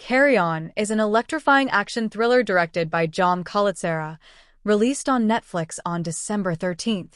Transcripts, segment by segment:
Carry On is an electrifying action thriller directed by John Colicera, released on Netflix on December 13th,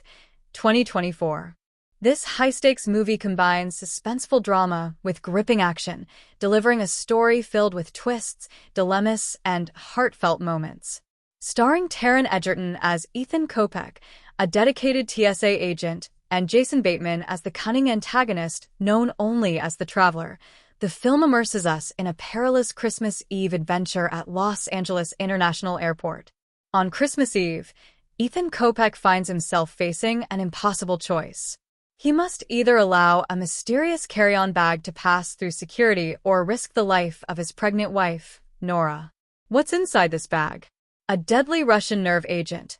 2024. This high-stakes movie combines suspenseful drama with gripping action, delivering a story filled with twists, dilemmas, and heartfelt moments. Starring Taron Egerton as Ethan Kopech, a dedicated TSA agent, and Jason Bateman as the cunning antagonist known only as the Traveler, the film immerses us in a perilous Christmas Eve adventure at Los Angeles International Airport. On Christmas Eve, Ethan Kopech finds himself facing an impossible choice. He must either allow a mysterious carry-on bag to pass through security or risk the life of his pregnant wife, Nora. What's inside this bag? A deadly Russian nerve agent,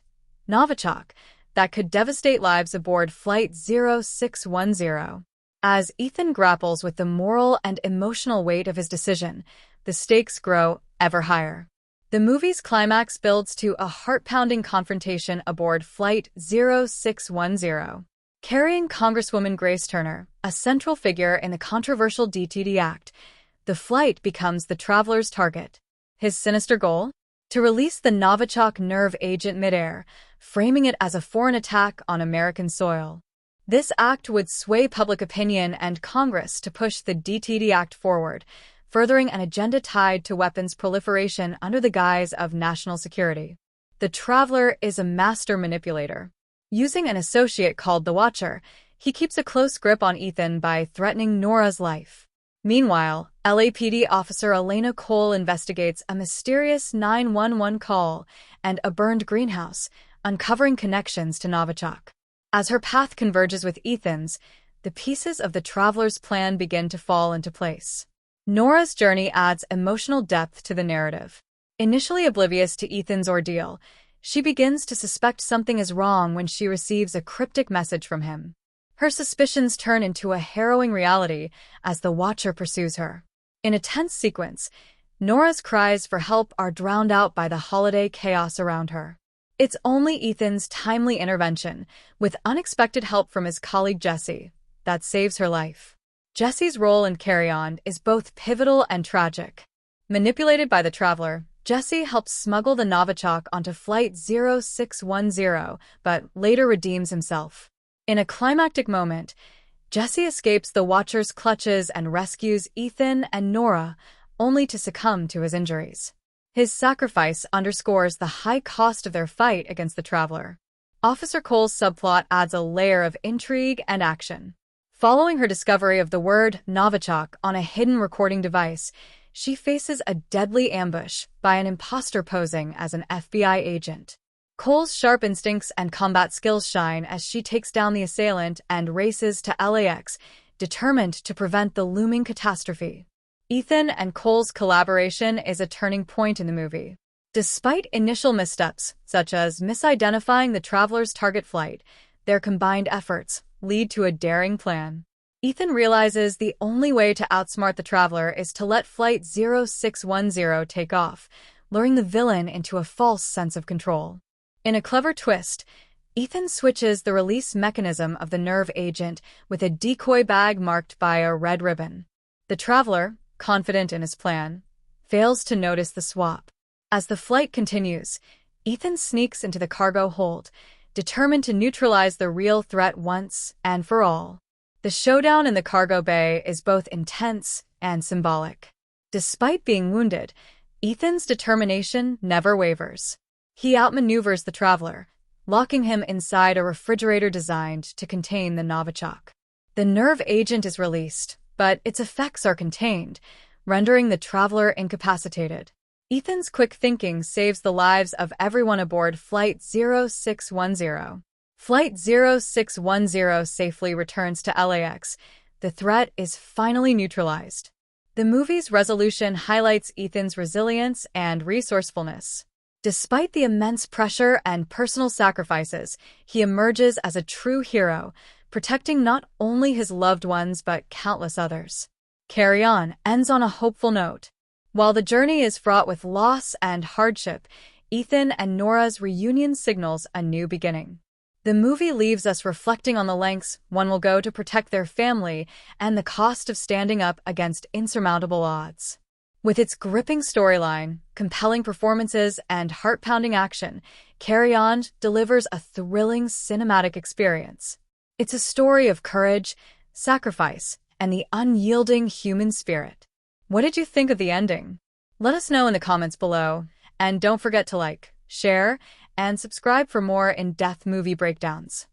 Novichok, that could devastate lives aboard Flight 0610. As Ethan grapples with the moral and emotional weight of his decision, the stakes grow ever higher. The movie's climax builds to a heart-pounding confrontation aboard Flight 0610. Carrying Congresswoman Grace Turner, a central figure in the controversial DTD Act, the flight becomes the Traveler's target. His sinister goal? To release the Novichok nerve agent midair, framing it as a foreign attack on American soil. This act would sway public opinion and Congress to push the DTD Act forward, furthering an agenda tied to weapons proliferation under the guise of national security. The Traveler is a master manipulator. Using an associate called the Watcher, he keeps a close grip on Ethan by threatening Nora's life. Meanwhile, LAPD officer Elena Cole investigates a mysterious 911 call and a burned greenhouse, uncovering connections to Novichok. As her path converges with Ethan's, the pieces of the Traveler's plan begin to fall into place. Nora's journey adds emotional depth to the narrative. Initially oblivious to Ethan's ordeal, she begins to suspect something is wrong when she receives a cryptic message from him. Her suspicions turn into a harrowing reality as the Watcher pursues her. In a tense sequence, Nora's cries for help are drowned out by the holiday chaos around her. It's only Ethan's timely intervention, with unexpected help from his colleague Jesse, that saves her life. Jesse's role in Carry On is both pivotal and tragic. Manipulated by the Traveler, Jesse helps smuggle the Novichok onto Flight 0610, but later redeems himself. In a climactic moment, Jesse escapes the Watcher's clutches and rescues Ethan and Nora, only to succumb to his injuries. His sacrifice underscores the high cost of their fight against the Traveler. Officer Cole's subplot adds a layer of intrigue and action. Following her discovery of the word Novichok on a hidden recording device, she faces a deadly ambush by an imposter posing as an FBI agent. Cole's sharp instincts and combat skills shine as she takes down the assailant and races to LAX, determined to prevent the looming catastrophe. Ethan and Cole's collaboration is a turning point in the movie. Despite initial missteps, such as misidentifying the Traveler's target flight, their combined efforts lead to a daring plan. Ethan realizes the only way to outsmart the Traveler is to let Flight 0610 take off, luring the villain into a false sense of control. In a clever twist, Ethan switches the release mechanism of the nerve agent with a decoy bag marked by a red ribbon. The Traveler, confident in his plan, fails to notice the swap. As the flight continues, Ethan sneaks into the cargo hold, determined to neutralize the real threat once and for all. The showdown in the cargo bay is both intense and symbolic. Despite being wounded, Ethan's determination never wavers. He outmaneuvers the Traveler, locking him inside a refrigerator designed to contain the Novichok. The nerve agent is released, but its effects are contained, rendering the Traveler incapacitated. Ethan's quick thinking saves the lives of everyone aboard Flight 0610. Flight 0610 safely returns to LAX. The threat is finally neutralized. The movie's resolution highlights Ethan's resilience and resourcefulness. Despite the immense pressure and personal sacrifices, he emerges as a true hero, protecting not only his loved ones but countless others. Carry On ends on a hopeful note. While the journey is fraught with loss and hardship, Ethan and Nora's reunion signals a new beginning. The movie leaves us reflecting on the lengths one will go to protect their family and the cost of standing up against insurmountable odds. With its gripping storyline, compelling performances, and heart-pounding action, Carry On delivers a thrilling cinematic experience. It's a story of courage, sacrifice, and the unyielding human spirit. What did you think of the ending? Let us know in the comments below, and don't forget to like, share, and subscribe for more in-depth movie breakdowns.